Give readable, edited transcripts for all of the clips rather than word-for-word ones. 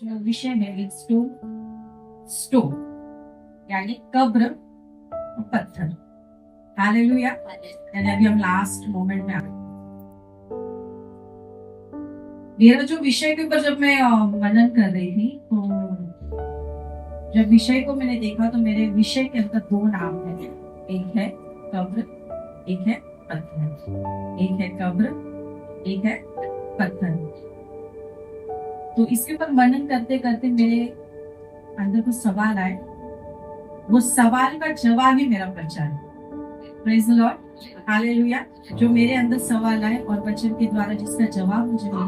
जो विषय है इट्स टू स्टोन, यानी कब्र और पत्थर। हालेलुया। अभी हम लास्ट मोमेंट में आ गए। मेरा जो विषय के ऊपर जब मैं मनन कर रही थी, तो जब विषय को मैंने देखा तो मेरे विषय के अंदर दो नाम है, एक है कब्र, एक है पत्थर। एक है कब्र, एक है पत्थर। तो इसके ऊपर मनन करते करते मेरे अंदर कुछ सवाल आए, वो सवाल का जवाब ही मेरा प्रचार है। Praise the Lord, hallelujah. जो मेरे अंदर सवाल आए और वचन के द्वारा जिसका जवाब मुझे मिला,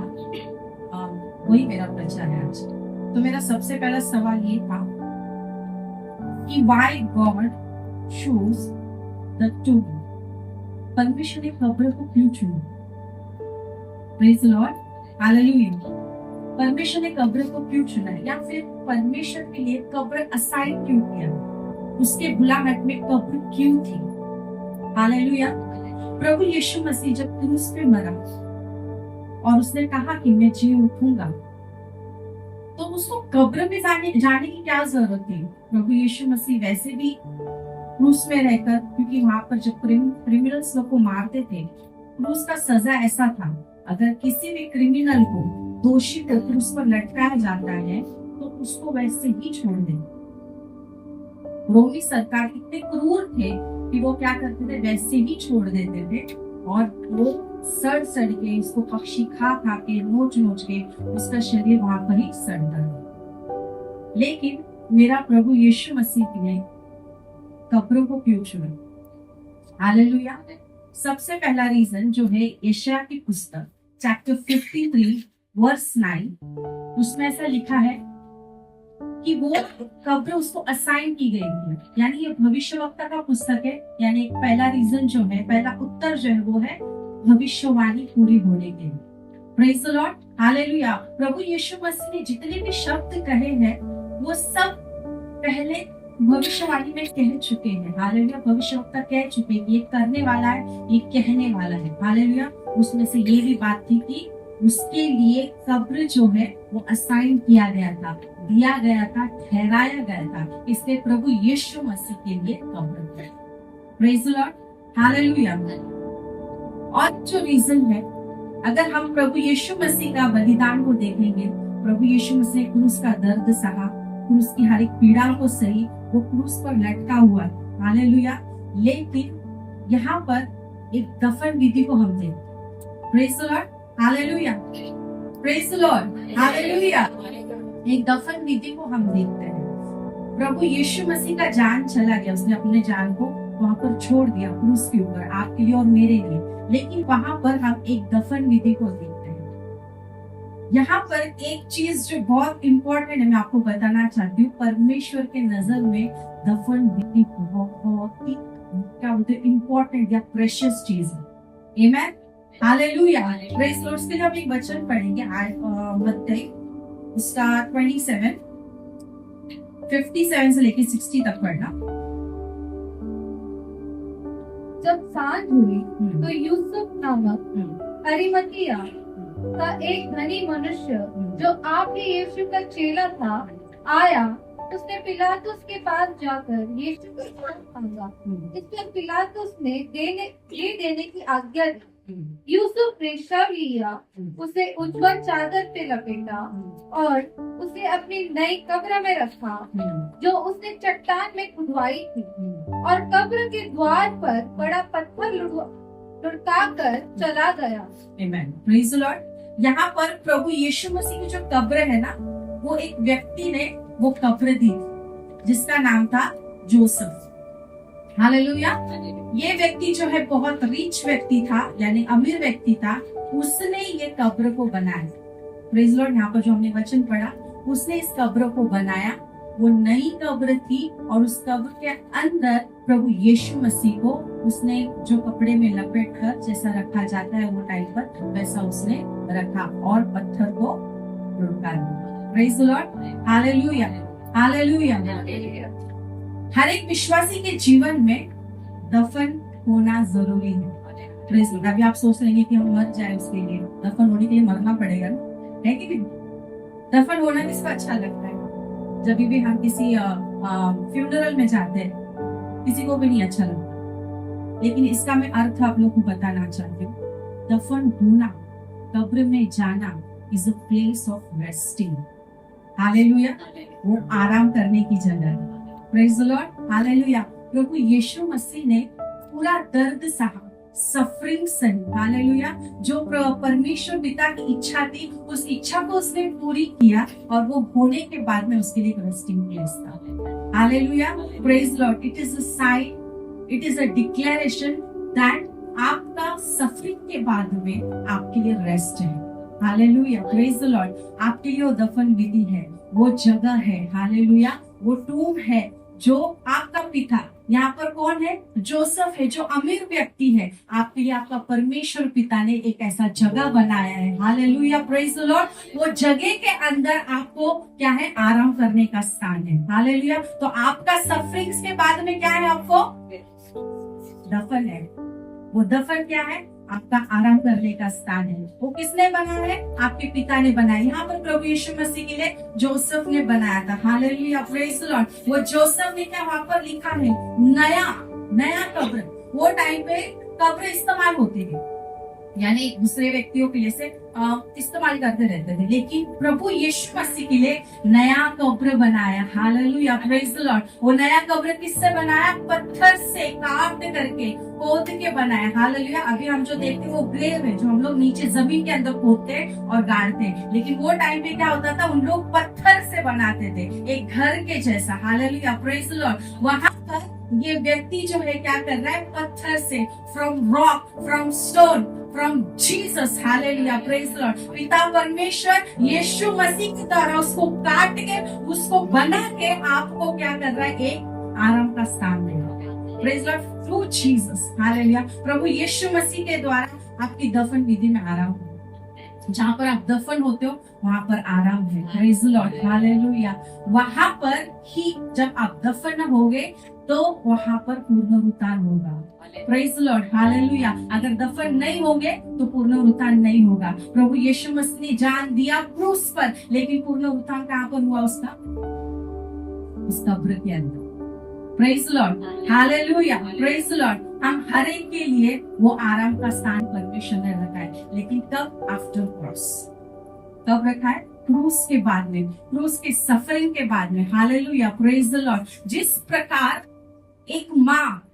वही मेरा प्रचार है आज। तो मेरा सबसे पहला सवाल ये था कि व्हाई गॉड चूज द टूम। परमेश्वर ने कब्र को क्यों चुना? Praise the Lord, hallelujah. परमेश्वर ने कब्र को क्यों चुना, या फिर परमेश्वर के लिए कब्र असाइन क्यों किया? उसके बुलाहट में कब्र क्यों थी? हालेलुया। प्रभु यीशु मसीह जब क्रूस पे मरा और उसने कहा कि मैं जी उठूंगा, तो उसको कब्र में जाने की क्या जरूरत थी? प्रभु यीशु मसीह वैसे भी क्रूस में रहकर, क्योंकि वहां पर जब क्रिमिनल्स लोग को मारते थे, क्रूस का सजा ऐसा था, अगर किसी भी क्रिमिनल को, दोषी को क्रूस पर लटकाया जाता है तो उसको वैसे ही छोड़ दे। रोमी सरकार इतने क्रूर थे कि वो क्या करते थे, वैसे ही छोड़ देते थे, और वो सड़ सड़ के, उसको पक्षी खा खा के, नोच नोच के उसका शरीर वहां पर ही सड़ता है। लेकिन मेरा प्रभु यीशु मसीह ने कब्रों को क्यों चुना? हालेलुया। सबसे पहला रीजन जो है यशायाह की पुस्तक चैप्टर 53 वर्स 9, उसमें ऐसा लिखा है कि वो कब्र उसको असाइन की गई है, यानी ये भविष्यवक्ता का पुस्तक है। यानी पहला रीजन जो है, पहला उत्तर जो है वो है भविष्यवाणी पूरी होने के लिए। Praise the Lord, hallelujah. प्रभु यीशु मसीह ने जितने भी शब्द कहे हैं वो सब पहले भविष्यवाणी में कह चुके हैं। हालेलुया। भविष्यवक्ता कह चुके हैं, ये करने वाला है, ये कहने वाला है। हालेलुया। उसमें से ये भी बात थी कि उसके लिए कब्र जो है वो असाइन किया गया था, दिया गया था, ठहराया गया था। इसलिए प्रभु यीशु मसीह के लिए कब्र है। Praise the Lord, hallelujah. और जो रीजन है, अगर हम प्रभु यीशु मसीह का बलिदान को देखेंगे, प्रभु यीशु मसीह क्रूस का दर्द सहा, क्रूस की हर एक पीड़ा को सही, वो क्रूस पर लटका हुआ, हालेलुया। लेकिन यहाँ पर एक दफन विधि को हम देखते। Praise the Lord, hallelujah. Praise the Lord, hallelujah. एक दफन विधि को हम देखते हैं। प्रभु यीशु मसीह का जान चला गया, उसने अपने जान को वहां पर छोड़ दिया क्रूस के ऊपर, आपके लिए और मेरे लिए। लेकिन वहां पर हम एक दफन विधि को देखते हैं। यहाँ पर एक चीज जो बहुत इंपॉर्टेंट है, मैं आपको बताना चाहती हूँ। परमेश्वर के नजर में दफन विधि बहुत ही क्या बोलते हैं, इंपॉर्टेंट या प्रेशियस चीज है। आमेन, हालेलुया। Praise the Lord. इसके लिए हम एक वचन पढ़ेंगे, मत्ती उसका 57 से लेके 60 तक पढ़ना। जब सांझ हुई तो यूसुफ नामक अरिमतिया का एक धनी मनुष्य जो आपके यीशु का चेला था आया। उसने पिलातुस के पास जाकर यीशु को मांगा। इस पर पिलातुस ने ये देने की आज्ञा दी। यूसुफ ने शव लिया, उसे उज्जवल चादर पे लपेटा और उसे अपनी नई कब्र में रखा जो उसने चट्टान में खुदवाई थी, और कब्र के द्वार पर बड़ा पत्थर लुढ़का कर चला गया। आमेन, प्रेज द लॉर्ड। यहाँ पर प्रभु यीशु मसीह की जो कब्र है ना, वो एक व्यक्ति ने वो कब्र दी जिसका नाम था जोसेफ। हालेलुया। ये व्यक्ति जो है बहुत रिच व्यक्ति था, यानी अमीर व्यक्ति था। उसने ये कब्र को बनाया। Praise Lord. यहाँ पर जो हमने वचन पढ़ा, उसने इस कब्र को बनाया। वो नई कब्र थी और उस कब्र के अंदर प्रभु यीशु मसीह को उसने जो कपड़े में लपेट कर जैसा रखा जाता है वो टाइप पर, वैसा उसने रखा और पत्थर को लुढ़का दिया। Praise the Lord, hallelujah, hallelujah. हर एक विश्वासी के जीवन में दफन होना जरूरी है। Praise Lord. अभी आप सोच लेंगे कि हम मर जाए, उसके लिए दफन होने के लिए मरना पड़ेगा, है कि नहीं? दफन होना किसको अच्छा लगता है? जब भी हम किसी फ्यूनरल में जाते हैं, किसी को भी नहीं अच्छा लगता, लेकिन इसका मैं अर्थ आप लोग को बताना चाहती हूँ। दफन होना, कब्र में जाना is a place of resting. Hallelujah, वो आराम करने की जगह है। Praise the Lord, hallelujah. प्रभु यीशु मसीह ने पूरा दर्द सहा, सफरिंग सही, हालेलुया। जो परमेश्वर पिता की इच्छा थी, उस इच्छा को उसने पूरी किया, और वो होने के बाद में उसके लिए रेस्टिंग प्लेस था। Hallelujah, praise Lord. It is a sign, it is a declaration that आपका सफरिंग के बाद में आपके लिए रेस्ट है। Hallelujah, praise the Lord. आपके लिए वो दफन विधि है, वो जगह है, हालेलुया, वो टूम है। जो आपका पिता, यहाँ पर कौन है? जोसेफ है, जो अमीर व्यक्ति है। आपके लिए आपका परमेश्वर पिता ने एक ऐसा जगह बनाया है, हालेलुया, प्रेज द लॉर्ड। वो जगह के अंदर आपको क्या है? आराम करने का स्थान है, हालेलुया। तो आपका सफरिंग्स के बाद में क्या है? आपको दफन है। वो दफन क्या है? आपका आराम करने का स्थान है। वो किसने बनाया है? आपके पिता ने बनाया। यहाँ पर प्रभु यीशु मसीह के लिए जोसेफ ने बनाया था, हालेलुया, प्रेज द लॉर्ड। वो जोसेफ ने क्या वहां पर लिखा है? नया कब्र। वो टाइम पे कब्र इस्तेमाल होती थी, यानी दूसरे व्यक्तियों के लिए से इस्तेमाल करते रहते थे, लेकिन प्रभु यीशु मसीह के लिए नया कब्र बनाया, हालेलुया, प्रेज द लॉर्ड। वो नया कब्र किससे बनाया? पत्थर से काट करके, खोद के बनाया, हालेलुया। अभी हम जो देखते हैं वो ग्रेव है, जो हम लोग नीचे जमीन के अंदर खोदते हैं और गाड़ते हैं, लेकिन वो टाइम पे क्या होता था? उन लोग पत्थर से बनाते थे, एक घर के जैसा, हालेलुया, प्रेज द लॉर्ड। वहां पर ये व्यक्ति जो है क्या कर रहा है? पत्थर से, from rock, from stone, from Jesus, hallelujah, praise the Lord. पिता परमेश्वर यीशु मसीह की तरह उसको काट के, उसको बना के आपको क्या कर रहा है? एक आराम का स्थान दे रहा है, praise Lord, through Jesus, hallelujah. प्रभु यीशु मसीह के द्वारा आपकी दफन विधि में आराम हो। जहाँ पर आप दफन होते हो वहां पर आराम है, प्रेज द लॉर्ड, हालेलुया। वहां पर ही जब आप दफन होगे तो वहां पर पुनरुत्थान होगा, प्रेज द लॉर्ड, हालेलुया। अगर दफन नहीं होंगे तो पुनरुत्थान नहीं होगा। प्रभु यीशु मसीह ने जान दिया क्रूस पर, लेकिन पुनरुत्थान कहाँ पर हुआ उसका? उस कब्र के अंदर, praise the Lord, hallelujah, praise the Lord. हम हर एक के लिए वो आराम का स्थान परमेश्वर ने रखा है, लेकिन कब? After cross. कब रखा है? क्रूस के बाद में, क्रूस के सफरिंग के बाद में, हालेलुया, प्रेज द लॉर्ड। जिस प्रकार एक माँ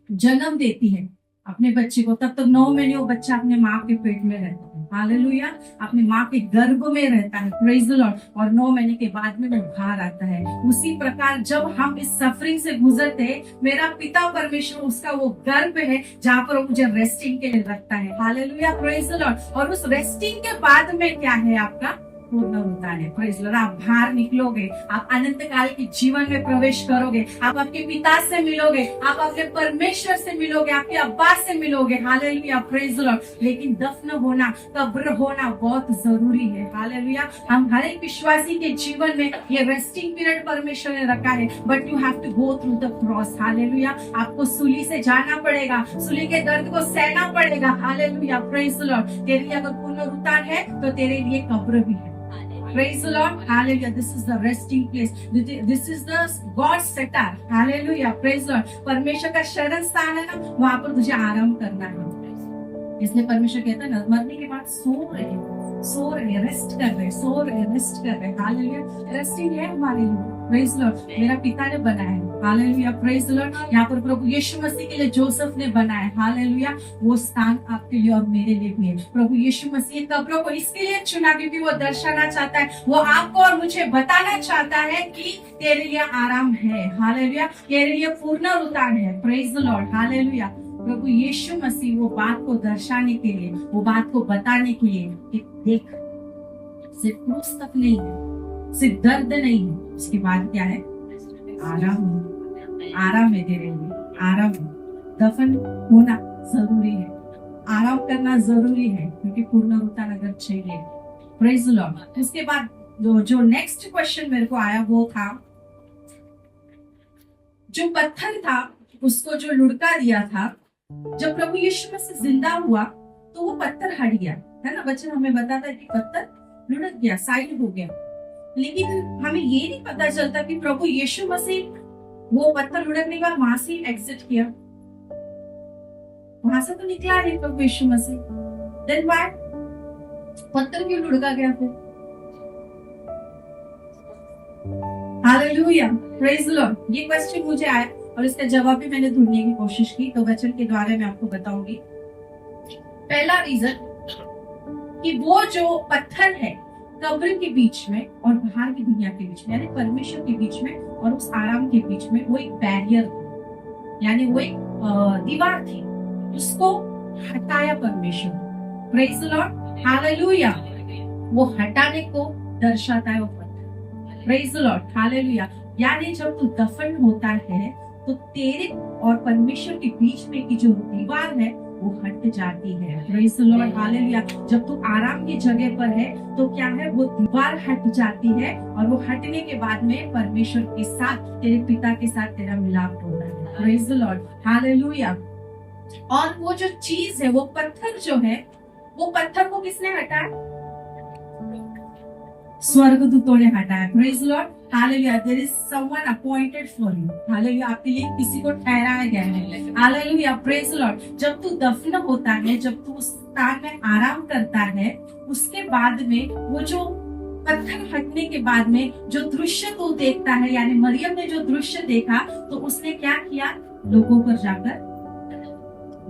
जन्म देती है अपने बच्चे को, तब तक 9 महीने वो बच्चा अपने माँ के पेट में रहता है, हालेलुया, अपनी माँ के गर्भ में रहता है, प्रेज द लॉर्ड, और 9 महीने के बाद में वो बाहर आता है। उसी प्रकार जब हम इस सफरिंग से गुजरते हैं, मेरा पिता परमेश्वर उसका वो गर्भ है जहाँ पर वो मुझे रेस्टिंग के लिए रखता है, हालेलुया, प्रेज द लॉर्ड। और उस रेस्टिंग के बाद में क्या है? आपका पुनरुत्थान है, प्रेज लॉर्ड। आप बाहर निकलोगे, आप अनंत काल के जीवन में प्रवेश करोगे, आप आपके पिता से मिलोगे, आप अपने परमेश्वर से मिलोगे, आपके अब्बा से मिलोगे, हालेलुया, प्रेज लॉर्ड। लेकिन दफन होना, कब्र होना बहुत जरूरी है, हालेलुया। हम हर एक विश्वासी के जीवन में ये रेस्टिंग पीरियड परमेश्वर ने रखा है, but you have to go through the cross, hallelujah. आपको सूली से जाना पड़ेगा, सूली के दर्द को सहना पड़ेगा, हालेलुया, प्रेज लॉर्ड। तेरे लिए अगर पुनरुत्थान है तो तेरे लिए कब्र भी है, praise the Lord, hallelujah. This is the resting place, this is the God's setter, hallelujah, praise the Lord. परमेश्वर का शरण स्थान है ना, वहां पर तुझे आराम करना है। इसलिए परमेश्वर कहता है ना, मरने के बाद सो रहे, रेस्ट कर रहे, हालेलुया। रेस्टिंग है हमारे लिए, प्रेज द लॉर्ड। मेरा पिता ने बनाया है, हालेलुया, प्रेज द लॉर्ड। यहाँ पर प्रभु यीशु मसीह के लिए जोसेफ ने बनाया, हालेलुया। वो स्थान आपके लिए और मेरे लिए भी है। प्रभु यीशु मसीह कब्रों को इसके लिए चुना क्योंकि वो दर्शाना चाहता है, वो आपको और मुझे बताना चाहता है कि तेरे लिए आराम है, हालेलुया, तेरे लिए पुनरुत्थान है, प्रेज द लॉर्ड, हालेलुया। प्रभु यीशु मसीह वो बात को दर्शाने के लिए, वो बात को बताने के लिए कि देख, सिर्फ क्रूस तक नहीं है, सिर्फ दर्द नहीं है, उसके बाद क्या है? आराम है, आराम है तेरे लिए, आराम है। दफन होना जरूरी है, आराम करना जरूरी है, क्योंकि पुनरुत्थान अगर चाहिए, प्रेज द लॉर्ड। उसके बाद जो नेक्स्ट क्वेश्चन मेरे को आया वो था, जो पत्थर था उसको जो लुढ़का दिया था, जब प्रभु यीशु मसीह जिंदा हुआ तो वो पत्थर हट गया, है ना। बच्चे हमें बताता है कि पत्थर लुढ़क गया, साइड हो गया। लेकिन हमें ये नहीं पता चलता कि प्रभु यीशु मसीह वो पत्थर लुढ़कने के बाद वहां से एग्जिट किया, वहां से तो निकला नहीं प्रभु यीशु मसीह। देन व्हाई पत्थर क्यों लुढ़का गया फिर? Hallelujah, praise the Lord. ये क्वेश्चन मुझे आया और इसका जवाब भी मैंने ढूंढने की कोशिश की, तो वचन के द्वारा मैं आपको बताऊंगी। पहला रीजन कि वो जो पत्थर है कब्र के बीच में और बाहर की दुनिया के बीच में, यानी परमेश्वर के बीच में और उस आराम के बीच में, वो एक बैरियर था, यानी वो एक दीवार थी, उसको हटाया परमेश्वर। Praise the Lord, hallelujah. वो हटाने को दर्शाता है वो पत्थर। Praise the Lord, hallelujah. यानी जब तू दफन होता है तो तेरे और परमेश्वर के बीच में की जो दीवार है वो हट जाती है। Praise the Lord, hallelujah. जब तू आराम की जगह पर है तो क्या है, वो दीवार हट जाती है और वो हटने के बाद में परमेश्वर के साथ, तेरे पिता के साथ तेरा मिलाप होता है। Praise the Lord, hallelujah. और वो जो चीज है, वो पत्थर जो है, वो पत्थर को किसने हटाया? स्वर्गदूतों ने हटाया। Praise the Lord, hallelujah. There is someone appointed for you. Hallelujah, आपके लिए किसी को ठहराया गया है। Hallelujah, praise the Lord. जब तू दफन होता है, जब तू उस स्थान में आराम करता है, उसके बाद में वो जो पत्थर हटने के बाद में जो दृश्य तू देखता है, यानी मरियम ने जो दृश्य देखा, तो उसने क्या किया? लोगों पर जाकर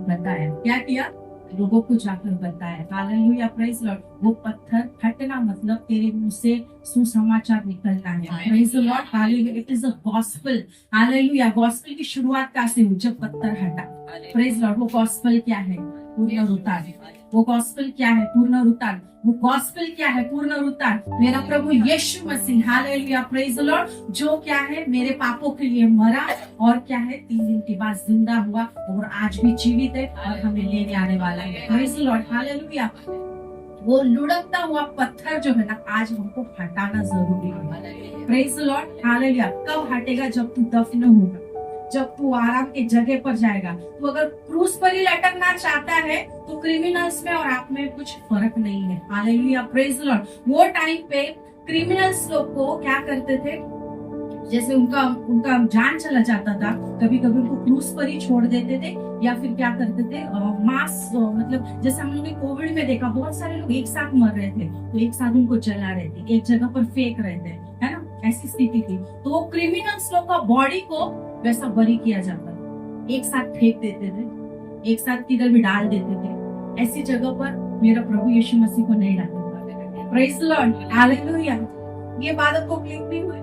बताया। क्या किया? लोगों को जाकर बताया। Hallelujah, praise Lord. वो पत्थर हटना मतलब तेरे मुंह से सुसमाचार निकलना है। Praise the Lord, hallelujah. It is a gospel. Hallelujah. Gospel की शुरुआत कैसे हुई? जब पत्थर हटा। Praise Lord. वो गॉस्पेल क्या है? पुनरुत्थान। वो गॉस्पेल क्या है? पुनरुत्थान। वो गॉस्पेल क्या है? पुनरुत्थान। मेरा प्रभु यीशु मसीह, हालेलुया, प्रेज द लॉर्ड, जो क्या है, मेरे पापों के लिए मरा और क्या है, 3 दिन के बाद जिंदा हुआ और आज भी जीवित है और हमें लेने आने वाला है। Praise the Lord, hallelujah. वो लुढ़कता हुआ पत्थर जो है ना, आज हमको हटाना जरूरी है। Praise the Lord, hallelujah. कब हटेगा? जब तू दफन होगा, जब तू आराम की जगह पर जाएगा। तो अगर क्रूस पर ही लटकना चाहता है तो क्रिमिनल्स में और आप में कुछ फर्क नहीं है। Hallelujah, praise the Lord. वो टाइम पे क्रिमिनल्स लोग को क्या करते थे, जैसे उनका जान चला जाता था, कभी कभी उनको क्रूस पर ही छोड़ देते थे, या फिर क्या करते थे, मास मतलब जैसे हम लोग ने कोविड में देखा, बहुत सारे लोग एक साथ मर रहे थे, तो एक साथ उनको जला रहे थे, एक जगह पर फेंक रहे थे, है ना, ऐसी स्थिति थी। तो वो क्रिमिनल्स लोग का बॉडी को वैसा बरी किया जाता था, एक साथ फेंक देते थे, एक साथ किधर भी डाल देते थे। ऐसी जगह पर मेरा प्रभु यीशु मसीह को नहीं डाला। Praise the Lord, hallelujah. ये बात आपको क्लिक नहीं हुई?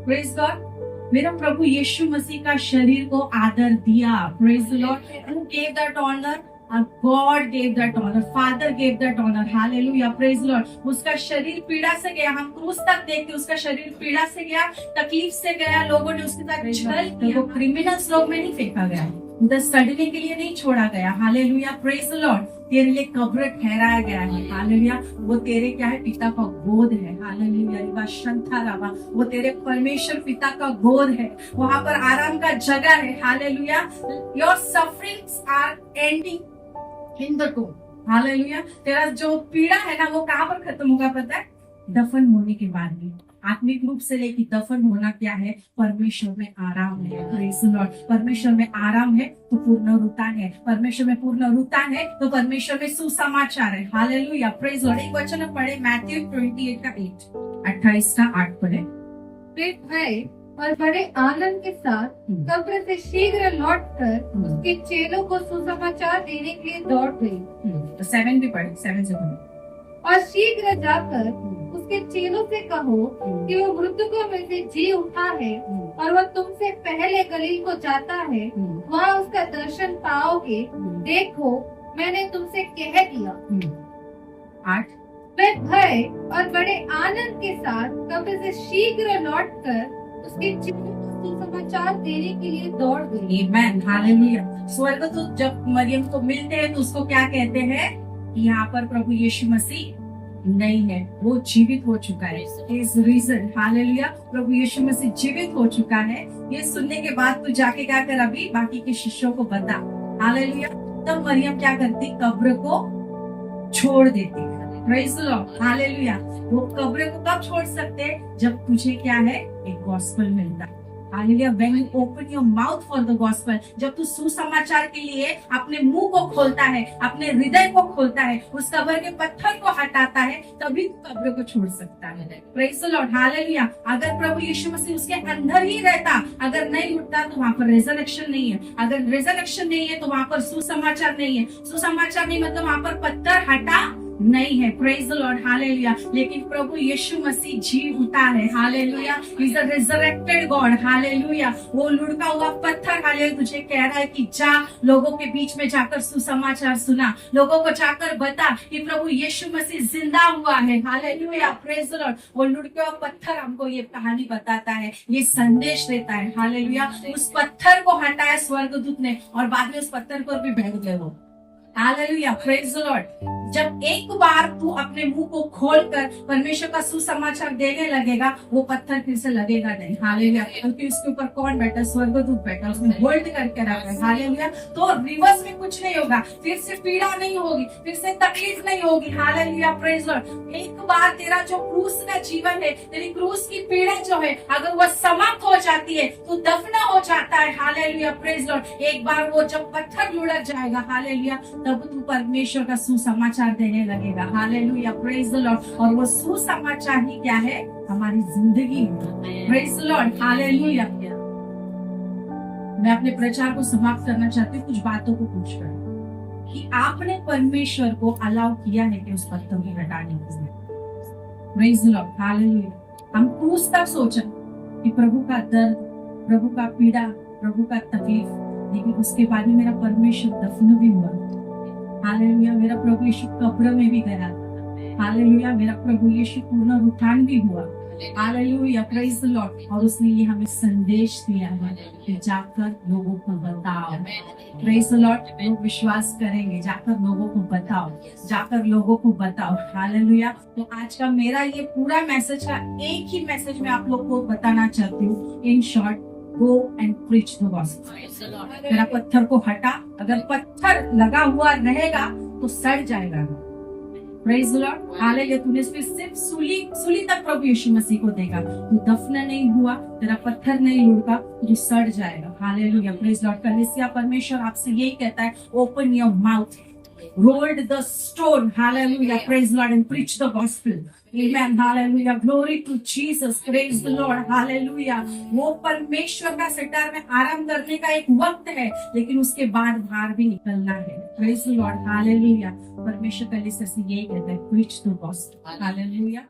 Praise God. मेरा प्रभु यीशु मसीह का शरीर को आदर दिया। Praise the Lord. Who gave that honor? Our God gave that honor. Father gave that honor. Hallelujah. Praise the Lord. उसका शरीर पीड़ा से गया, हम क्रूस तक देखते उसका शरीर पीड़ा से गया, तकलीफ से गया, लोगों ने उसके साथ छल किया। क्रिमिनल्स लोग में नहीं फेंका गया, उधर सड़ने के लिए नहीं छोड़ा गया। Hallelujah, praise the Lord. तेरे लिए कब्र ठहराया गया है। हालेलुया। वो तेरे क्या है? पिता का गोद है। हालेलुया, शंथा रावा, वो तेरे परमेश्वर पिता का गोद है, वहां पर आराम का जगह है। Hallelujah. Your sufferings are ending in the tomb. Hallelujah. तेरा जो पीड़ा है ना, वो कहाँ पर खत्म होगा पता है? दफन होने के बाद में। आत्मिक रूप से लेके दफन होना क्या है? परमेश्वर में आराम है। Praise the Lord. परमेश्वर में आराम है तो पुनरुत्थान है, परमेश्वर में पुनरुत्थान है तो परमेश्वर में सुसमाचार है। Hallelujah, praise the Lord. एक वचन पढ़े, मैथ्यू 28 का 8 पढ़े। वे भय और बड़े आनंद के साथ कब्र से शीघ्र लौटकर उसके चेलों को सुसमाचार देने के लिए दौड़ गई। तो 7 भी पढ़े, 7 से पढ़े। और शीघ्र जाकर उसके चेलों से कहो कि वो मृतकों में से जी उठा है और वह तुमसे पहले गलील को जाता है, वहाँ उसका दर्शन पाओगे। देखो, मैंने तुमसे कह दिया। 8 वे भय और बड़े आनंद के साथ कब्र से शीघ्र लौटकर उसके चेलों को सुसमाचार देने के लिए दौड़ गई। आमेन, हालेलुया। स्वर्गदूत जब मरियम को मिलते हैं तो उसको क्या कहते हैं? यहाँ पर प्रभु यीशु मसीह नहीं है, वो जीवित हो चुका है। इस रीजन, हालेलुया, प्रभु यीशु मसीह जीवित हो चुका है। ये सुनने के बाद तू जाके क्या कर, अभी बाकी के शिष्यों को बता। हालेलुया। तब मरियम क्या करती? कब्र को छोड़ देती। Praise the Lord, hallelujah. वो कब्र को कब छोड़ सकते हैं? जब तुझे क्या है, एक गॉस्पेल मिलता है। Hallelujah, when you open your mouth for the gospel, जब तू सुसमाचार के लिए अपने मुंह को खोलता है, अपने हृदय को खोलता है, उस कब्र के पत्थर को हटाता है, तभी तू कब्र को छोड़ सकता है। Praise the Lord, hallelujah. अगर प्रभु यीशु मसीह उसके अंदर ही रहता, अगर नहीं उठता, तो वहां पर रेजरेक्शन नहीं है। अगर रेजरेक्शन नहीं है, तो वहां पर सुसमाचार नहीं है। सुसमाचार नहीं मतलब वहां पर पत्थर हटा नहीं है। Praise the Lord, hallelujah. लेकिन प्रभु यीशु मसीह जी उठा है, hallelujah. He is a resurrected God, hallelujah. वो लुढ़का हुआ पत्थर, हालेलुया, तुझे कह रहा है कि जा, लोगों के बीच में जाकर सुसमाचार सुना, लोगों को जाकर बता कि प्रभु यीशु मसीह जिंदा हुआ है, हालेलुया। Praise the Lord. वो लुढ़का हुआ पत्थर हमको ये कहानी बताता है, ये संदेश देता है, हालेलुया। उस पत्थर को हटाया स्वर्गदूत ने और बाद में उस पत्थर पर भी बैठ गए वो, हालेलुया। Praise the Lord. जब एक बार तू अपने मुंह को खोलकर परमेश्वर का सुसमाचार देने लगेगा, वो पत्थर फिर से लगेगा नहीं, हालेलुया। क्योंकि उसके ऊपर कौन बैठा? स्वर्गदूत बैठा, उसने होल्ड करके रखा है, हालेलुया। तो रिवर्स में कुछ नहीं होगा, फिर से पीड़ा नहीं होगी, फिर से तकलीफ नहीं होगी, हालेलुया। Praise Lord. एक बार तेरा जो क्रूस का जीवन है, तेरी क्रूस की पीड़ा जो है, अगर वह समाप्त हो जाती है, तो दफना हो जाता है, हालेलुया। Praise Lord. एक बार वो जब पत्थर लुढ़क जाएगा, हालेलुया, तब तू परमेश्वर का सुसमाचार देने लगेगा, हालेलुया। Praise the Lord. और वो सुसमाचार ही क्या है? हमारी जिंदगी। Praise the Lord, hallelujah. मैं अपने प्रचार को समाप्त करना चाहती हूँ कुछ बातों को पूछकर कि आपने परमेश्वर को अलाउ किया है कि उस पत्थर को हटाने के लिए? Praise the Lord, hallelujah. हम क्रूस तक सोचा कि प्रभु का दर्द, प्रभु का पीड़ा, प्रभु का तकलीफ, लेकिन उसके बाद में मेरा परमेश्वर दफन भी हुआ, हालेलुया। मेरा प्रभु यीशु कब्र में भी गया, हालेलुया। मेरा प्रभु यीशु पुनरुत्थान भी हुआ, हालेलुया। Praise the Lord. और उसने ये हमें संदेश दिया है कि जाकर लोगों को बताओ, प्रेज द लॉर्ड। लोग विश्वास करेंगे, जाकर लोगों को बताओ, जाकर लोगों को बताओ, हालेलुया। तो आज का मेरा ये पूरा मैसेज का एक ही मैसेज मैं आप लोग को बताना चाहती हूँ, in short, Go and preach the gospel. तेरा पत्थर को हटा, अगर पत्थर लगा हुआ रहेगा तो सड़ जाएगा। Praise the Lord, hallelujah. तूने सिर्फ सूली तक प्रभु यीशु मसीह को देखा, तू दफन नहीं हुआ, तेरा पत्थर नहीं लुढ़का, तू सड़ जाएगा, हालेलुया। Praise Lord. कलीसिया, परमेश्वर आपसे यही कहता है, open your mouth, rolled the stone, hallelujah, praise Lord, and preach the gospel, amen, hallelujah, glory to Jesus, praise the Lord, hallelujah। वो परमेश्वर का सितार में आराम करने का एक वक्त है, लेकिन उसके बाद बाहर भी निकलना है, praise the Lord, hallelujah। परमेश्वर कलीसिया से यही कहता है, preach the gospel, hallelujah।